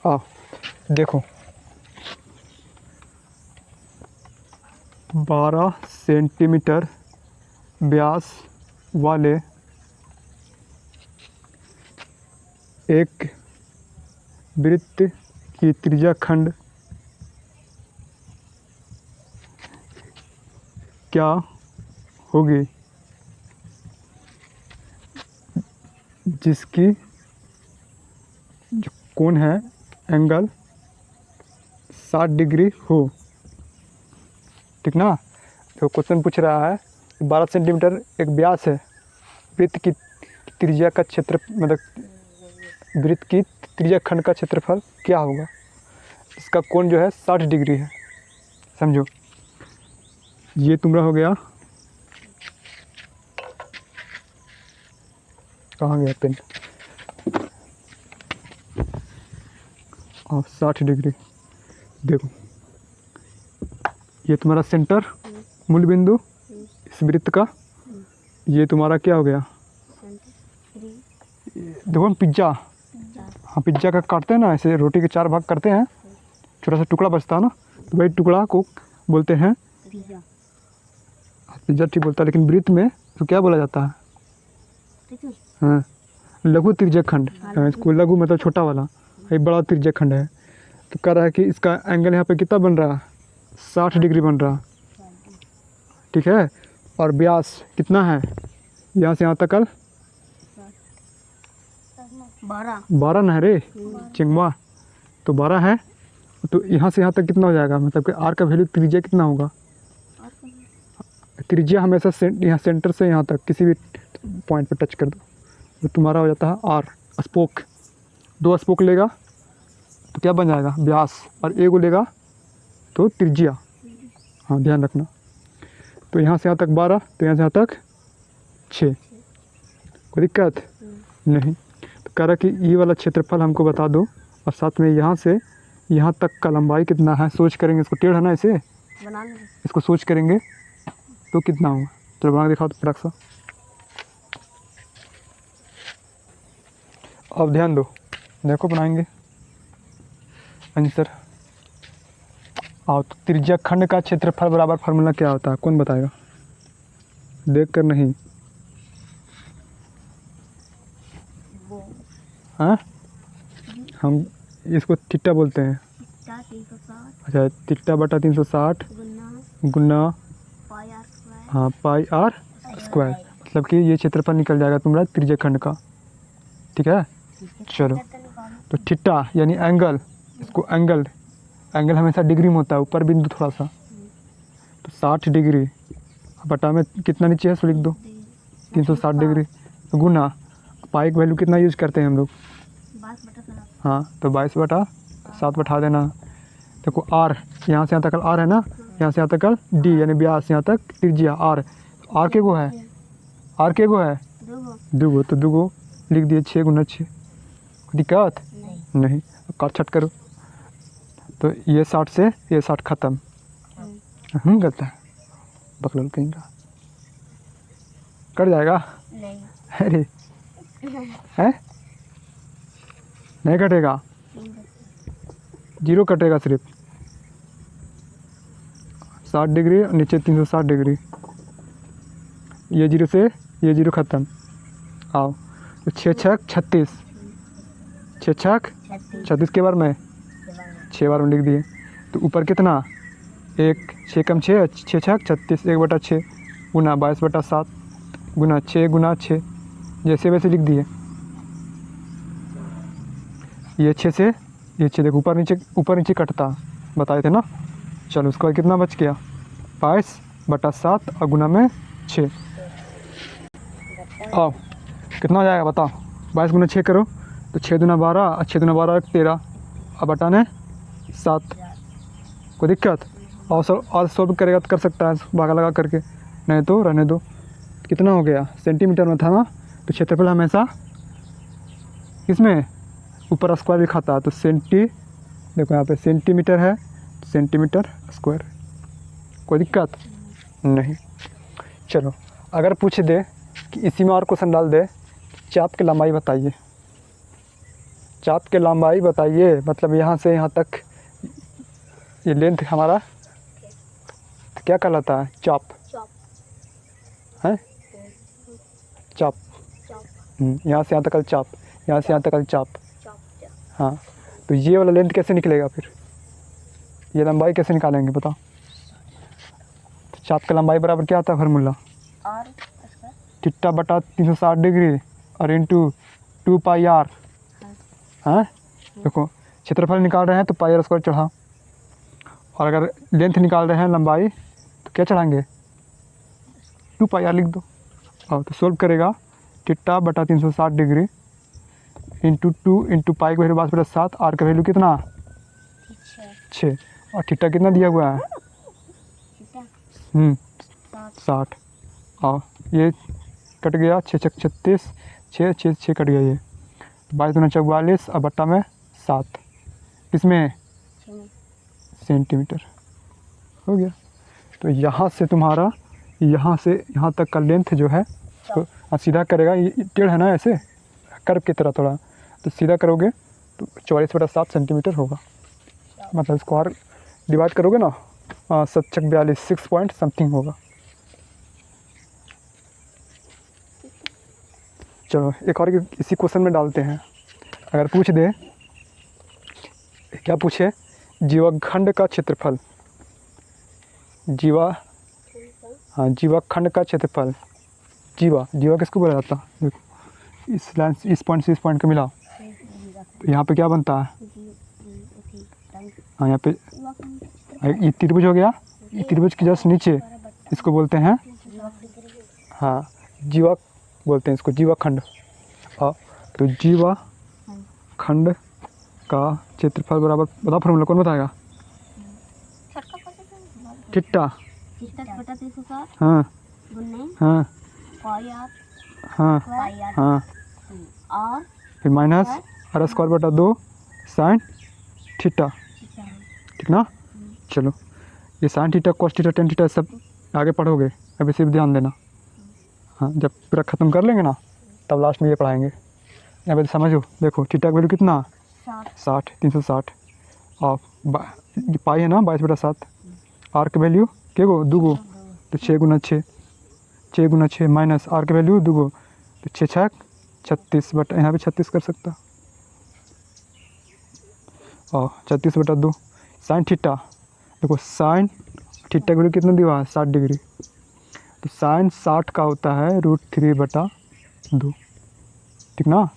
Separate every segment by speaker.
Speaker 1: आओ देखो, 12 सेंटीमीटर व्यास वाले एक वृत्त की त्रिज्या खंड क्या होगी जिसकी जो कोण है एंगल 60 डिग्री हो। ठीक ना। तो क्वेश्चन पूछ रहा है 12 सेंटीमीटर एक व्यास है, वृत्त की त्रिज्या का क्षेत्र मतलब वृत्त की त्रिज्या खंड का क्षेत्रफल क्या होगा, इसका कोण जो है 60 डिग्री है। समझो, ये तुम्हारा हो गया, कहाँ गया पेन, और 60 डिग्री। देखो ये तुम्हारा सेंटर मूल बिंदु इस वृत्त का, ये तुम्हारा क्या हो गया, देखो हम पिज्ज़ा, हाँ पिज्ज़ा का काटते हैं ना, ऐसे रोटी के 4 भाग करते हैं, छोटा सा टुकड़ा बचता है ना, तो वही टुकड़ा को बोलते हैं पिज्ज़ा। ठीक बोलता है, लेकिन वृत्त में तो क्या बोला जाता है, हाँ लघु त्रिज्या खंड। इसको लघु मतलब छोटा वाला, ये बड़ा त्रिज्या खंड है। तो कह रहा है कि इसका एंगल यहाँ पे कितना बन रहा है, 60 डिग्री बन रहा। ठीक है, और व्यास कितना है यहाँ से यहाँ तक, 12 ना है रे चिंगवा, तो 12 है। तो यहाँ से यहाँ तक कितना हो जाएगा, मतलब कि आर का वैल्यू त्रिज्या कितना होगा, त्रिज्या हमेशा यहाँ सेंटर से यहाँ तक किसी भी पॉइंट पर टच कर दो, तो तुम्हारा हो जाता है आर। स्पोक 2 स्पोक लेगा तो क्या बन जाएगा व्यास, और ए को लेगा तो त्रिज्या। हाँ ध्यान रखना। तो यहाँ से यहाँ तक 12, तो यहाँ से यहाँ तक 6, कोई दिक्कत नहीं। तो कह रहा कि ये वाला क्षेत्रफल हमको बता दो, और साथ में यहाँ से यहाँ तक का लंबाई कितना है, सोच करेंगे, इसको टेढ़ है ना इसे बना लेंगे, इसको सोच करेंगे तो कितना होगा। चलो बना के दिखाओ तो फटाक सा। अब ध्यान दो, देखो बनाएंगे आंसर। आओ, तो त्रिज्या खंड का क्षेत्रफल बराबर फार्मूला क्या होता है, कौन बताएगा, देख कर नहीं। हाँ हम इसको थीटा बोलते हैं। अच्छा, थीटा बटा 360 गुना हाँ पाई आर स्क्वायर, मतलब कि ये क्षेत्रफल निकल जाएगा तुम्हारा त्रिज्या खंड का। ठीक है, चलो तो थीटा यानी एंगल, इसको एंगल हमेशा डिग्री में होता है, ऊपर बिंदु थोड़ा सा, तो 60 डिग्री बटा में कितना नीचे है सो लिख दो 360 डिग्री, तो गुना पाई का वैल्यू कितना यूज़ करते हैं हम लोग, हाँ तो 22/7 बैठा देना। देखो आर यहाँ से यहाँ तक आर है ना, यहाँ से यहाँ तक डी यानी व्यास, यहाँ तक त्रिज्या आर के गो है, आर के गो है दुगो, तो दुगो लिख दिए 6 गुना 6, दिक्कत नहीं। काट छट करो, तो ये 60 से ये 60 ख़त्म, गलत है बकलोल कहीं का, कट जाएगा नहीं। अरे है नहीं कटेगा, 0 कटेगा सिर्फ, 60 डिग्री और नीचे 360 डिग्री, ये 0 से ये 0 ख़त्म। आओ तो 6 छक 36, 6 छक 36 के बार में 6 बार में लिख दिए। तो ऊपर कितना 1 6 कम 6 6 छक 36 1/6 गुना 22/7 गुना 6 गुना 6, जैसे वैसे लिख दिए। ये 6 से ये 6 देखो ऊपर नीचे कटता बताए थे ना। चलो उसके बाद कितना बच गया 22/7 और गुना में 6। आओ कितना हो जाएगा बताओ, 22 गुना 6 करो तो 6 दूना 12 और 6 दूना 12 13 और बटाने 7, कोई दिक्कत। और सॉल्व करेगा तो कर सकता है भागा लगा करके, नहीं तो रहने दो। कितना हो गया सेंटीमीटर में था ना, तो क्षेत्रफल हमेशा इसमें ऊपर स्क्वायर भी खाता है, तो सेंटी देखो यहाँ पे सेंटीमीटर है, सेंटीमीटर स्क्वायर, कोई दिक्कत नहीं। चलो अगर पूछ दे कि इसी में और क्वेश्चन डाल दे, चाप की लंबाई बताइए, चाप की लंबाई बताइए, मतलब यहाँ से यहाँ तक ये लेंथ हमारा तो क्या कहलाता है? चाप
Speaker 2: चॉप
Speaker 1: है, चाप। यहाँ से यहाँ तक का चाप, यहाँ से यहाँ तक का चाप।
Speaker 2: चॉप
Speaker 1: हाँ, तो ये वाला लेंथ कैसे निकलेगा फिर? ये लंबाई कैसे निकालेंगे बताओ? तो चाप की लंबाई बराबर क्या आता है फार्मूला?
Speaker 2: और
Speaker 1: थीटा बटा 360 डिग्री और इंटू 2 पाई आर। हाँ, देखो क्षेत्रफल निकाल रहे हैं तो पाई आर स्क्वायर चढ़ाओ, और अगर लेंथ निकाल रहे हैं लंबाई तो क्या चढ़ाएंगे? 2 पाई आर लिख दो। और तो सोल्व करेगा थीटा बटा 360 डिग्री इंटू 2 इंटू पाई का वैल्यू 5/7, आर का वैल्यू कितना? 6, और थीटा कितना दिया हुआ है? 60। और ये कट गया, 6 छक 36, 6 6 6 कट गया, ये 22 दूना 44 और बट्टा में 7, इसमें सेंटीमीटर हो गया। तो यहाँ से तुम्हारा यहाँ से यहाँ तक का लेंथ जो है उसको सीधा करेगा, ये टेढ़ है ना ऐसे कर्व की तरह थोड़ा, तो सीधा करोगे तो 44/7 सेंटीमीटर होगा। मतलब इसको और डिवाइड करोगे ना 7 छक 42, 6 पॉइंट समथिंग होगा। चलो एक और इसी क्वेश्चन में डालते हैं। अगर पूछ दे, क्या पूछे? जीवखंड का क्षेत्रफल, हाँ जीवखंड का क्षेत्रफल। जीवा किसको बोला जाता है? देखो इस लाइन इस पॉइंट से इस पॉइंट का मिला, तो यहाँ पे क्या बनता है? हाँ यहाँ पे ये त्रिभुज हो गया, ये त्रिभुज के जस्ट नीचे इसको बोलते हैं, हाँ जीवा बोलते हैं इसको, जीवाखंड। हाँ, तो जीवाखंड का क्षेत्रफल बराबर, बताओ फॉर्मूला कौन बताएगा? थीटा हाँ हाँ हाँ हाँ,
Speaker 2: और
Speaker 1: फिर माइनस आर स्क्वायर बटा 2 साइन थीटा, ठीक ना? चलो ये sine theta cos theta tan theta सब आगे पढ़ोगे, अभी सिर्फ ध्यान देना। हाँ, जब पूरा ख़त्म कर लेंगे ना तब लास्ट में ये पढ़ाएंगे। यहाँ पे समझो, देखो थीटा का वैल्यू कितना? 60, 360, और ये पाई है ना 22/7, आर का वैल्यू क्या गो? 2 गो, तो 6 गुना 6, 6 गुना 6 माइनस आर का वैल्यू 2 गो, तो 6 छक 36, बट यहाँ पे 36 कर सकता, और 36/2 साइन थीटा। देखो साइन थीटा का वैल्यू कितना दिया है? 60 डिग्री, तो साइन 60 का होता है √3/2, ठीक ना?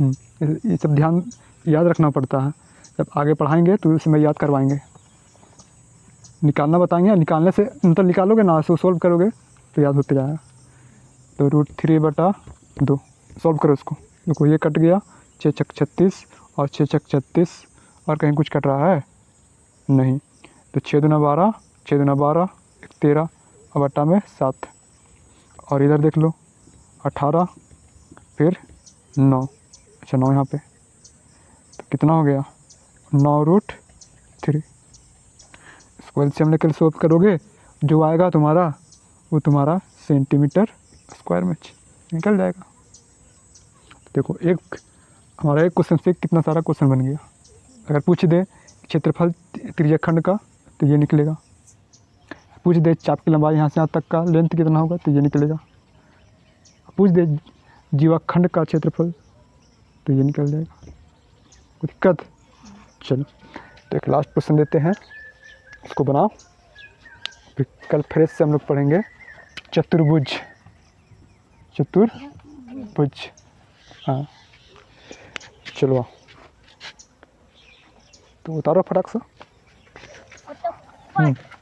Speaker 1: ये सब ध्यान याद रखना पड़ता है, जब आगे पढ़ाएंगे तो इसमें याद करवाएंगे, निकालना बताएंगे, निकालने से मतलब निकालोगे ना तो सोल्व करोगे तो याद होते जाएगा। तो √3/2 सॉल्व करो इसको। देखो ये कट गया, 6 छक 36 और 6 छक 36, और कहीं कुछ कट रहा है नहीं, तो 6 दूना 12, 6 दूना 12, 13 और बट्टा में 7, और इधर देख लो 18 फिर 9, अच्छा 9 यहाँ पे, तो कितना हो गया? 9√3। इसको एलसीएम लेकर सॉल्व करोगे, जो आएगा तुम्हारा वो तुम्हारा सेंटीमीटर स्क्वायर में निकल जाएगा। देखो एक हमारा एक क्वेश्चन से कितना सारा क्वेश्चन बन गया। अगर पूछ दे क्षेत्रफल त्रिज्याखंड का तो ये निकलेगा, पूछ दे चाप की लंबाई यहाँ से यहाँ तक का लेंथ कितना होगा तो ये निकलेगा, पूछ दे जीवाखंड का क्षेत्रफल तो ये निकल जाएगा। कोई दिक्कत? चलो तो एक लास्ट क्वेश्चन देते हैं, इसको बनाओ, फिर कल फ्रेश से हम लोग पढ़ेंगे चतुर्भुज। हाँ चलो तो उतारो फटाक से।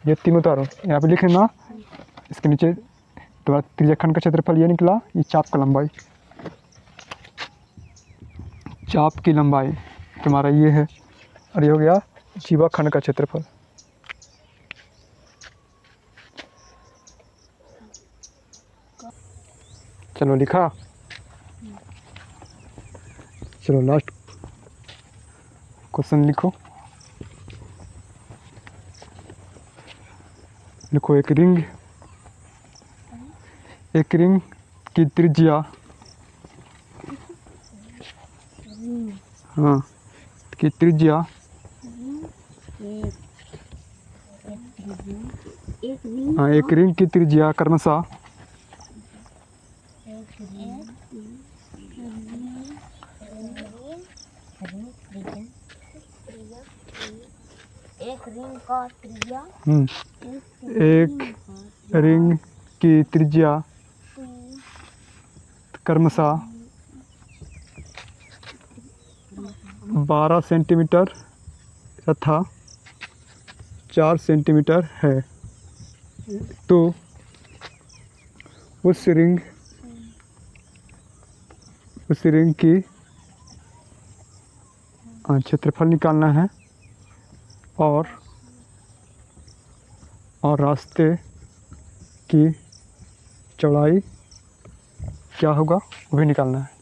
Speaker 1: ये तीन उतारो, यहाँ पे लिख लेना, इसके नीचे तुम्हारा त्रिज्याखंड का क्षेत्रफल ये निकला, ये चाप का लंबाई, चाप की लंबाई तुम्हारा ये है, और ये हो गया जीवाखंड का क्षेत्रफल। चलो लिखा, चलो लास्ट क्वेश्चन लिखो। लिखो एक रिंग की त्रिज्या, हाँ की त्रिज्या हाँ एक रिंग की त्रिज्या क्रमशः
Speaker 2: एक रिंग का त्रिज्या
Speaker 1: एक रिंग की त्रिज्या क्रमशः 12 सेंटीमीटर तथा 4 सेंटीमीटर है, तो उस रिंग की क्षेत्रफल निकालना है और रास्ते की चौड़ाई क्या होगा वो भी निकालना है।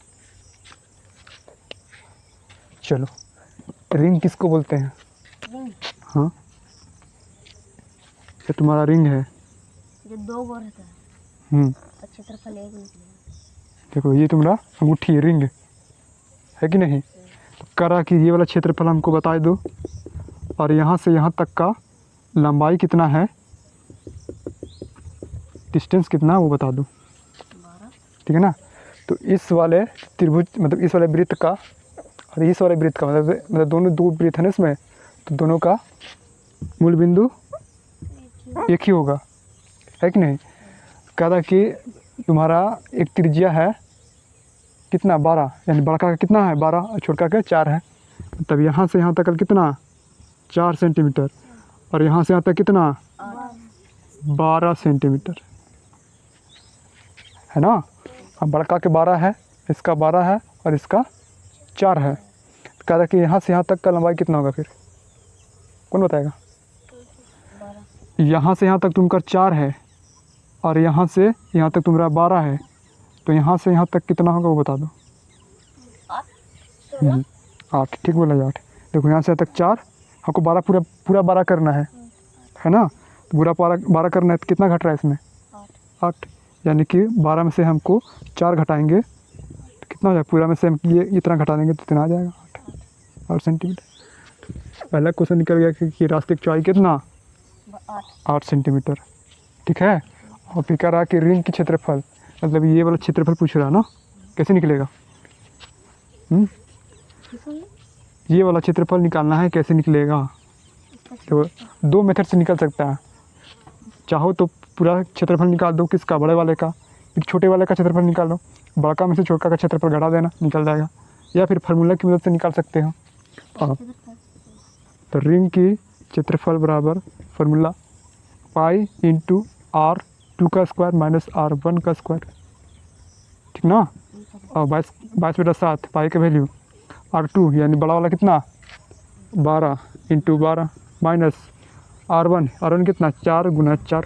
Speaker 1: चलो, रिंग किसको बोलते हैं? हाँ, ये तुम्हारा रिंग है
Speaker 2: जो 2 गो रहता है और क्षेत्रफल 1 निकलेगा।
Speaker 1: देखो ये तुम्हारा अंगूठी रिंग है कि नहीं? तो करा कि ये वाला क्षेत्रफल हमको बता दो और यहाँ से यहाँ तक का लंबाई कितना है, डिस्टेंस कितना है वो बता दो, ठीक है ना? तो इस वाले त्रिभुज मतलब इस वाले वृत्त का और इस वाले वृत्त का मतलब दोनों 2 वृत्त है ना इसमें, तो दोनों का मूल बिंदु एक ही होगा, है कि नहीं? कह रहा कि तुम्हारा एक त्रिज्या है कितना 12, यानी बड़का का कितना है 12 और छोटका का 4 है, तब यहाँ से यहाँ तक कितना 4 सेंटीमीटर और यहाँ से यहाँ तक कितना 12 सेंटीमीटर है ना? अब बड़का के 12 है, इसका 12 है और इसका 4 है। कह रहा कि यहाँ से यहाँ तक का लंबाई कितना होगा, फिर कौन बताएगा? यहाँ से यहाँ तक तुमका 4 है और यहाँ से यहाँ तक तुम्हारा 12 है, तो यहाँ से यहाँ तक कितना होगा वो बता दो। 8, ठीक बोला 8। देखो यहाँ से यहाँ तक 4, हमको 12 पूरा 12 करना है ना? तो पूरा 12 करना है तो कितना घट रहा है इसमें 8, यानी कि 12 में से हमको 4 घटाएंगे तो कितना हो जाएगा, पूरा में से हम ये इतना घटा देंगे तो इतना आ जाएगा 8 सेंटीमीटर। पहला क्वेश्चन निकल गया कि रास्ते की चौड़ाई कितना 8 सेंटीमीटर, ठीक है। और फिर कह रहा कि रिंग की क्षेत्रफल मतलब ये वाला क्षेत्रफल पूछ रहा है ना, कैसे निकलेगा? ये वाला क्षेत्रफल निकालना है, कैसे निकलेगा? तो 2 मेथड से निकल सकता है। चाहो तो पूरा क्षेत्रफल निकाल दो, किसका, बड़े वाले का, फिर छोटे वाले का क्षेत्रफल निकाल लो, बड़का में से छोटा का क्षेत्रफल घटा देना, निकल जाएगा। या फिर फार्मूला की मदद से निकाल सकते हो। तो रिंग की क्षेत्रफल बराबर फार्मूला पाई इंटू R2 का स्क्वायर माइनस R1 का स्क्वायर, ठीक ना? और 22/7 पाई का वैल्यू R2 यानी बड़ा वाला कितना 12 इंटू 12 माइनस R1 कितना 4 गुना 4।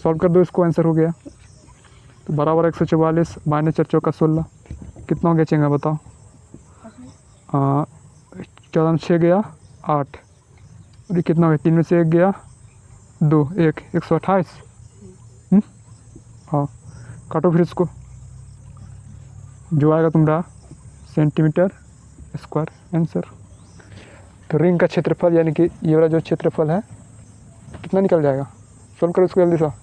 Speaker 1: सॉल्व कर दो इसको, आंसर हो गया। तो बराबर 144 माइनस 4 चौका 16 कितना हो गया चेंगा बताओ? 14 में 6 गया 8 और ये कितना हो गया, 3 में से 1 गया 2, 128। हाँ, काटो फिर इसको, जो आएगा तुम्हारा सेंटीमीटर स्क्वायर आंसर। तो रिंग का क्षेत्रफल यानी कि ये वाला जो क्षेत्रफल है कितना निकल जाएगा, सोल्व करो इसको जल्दी सा।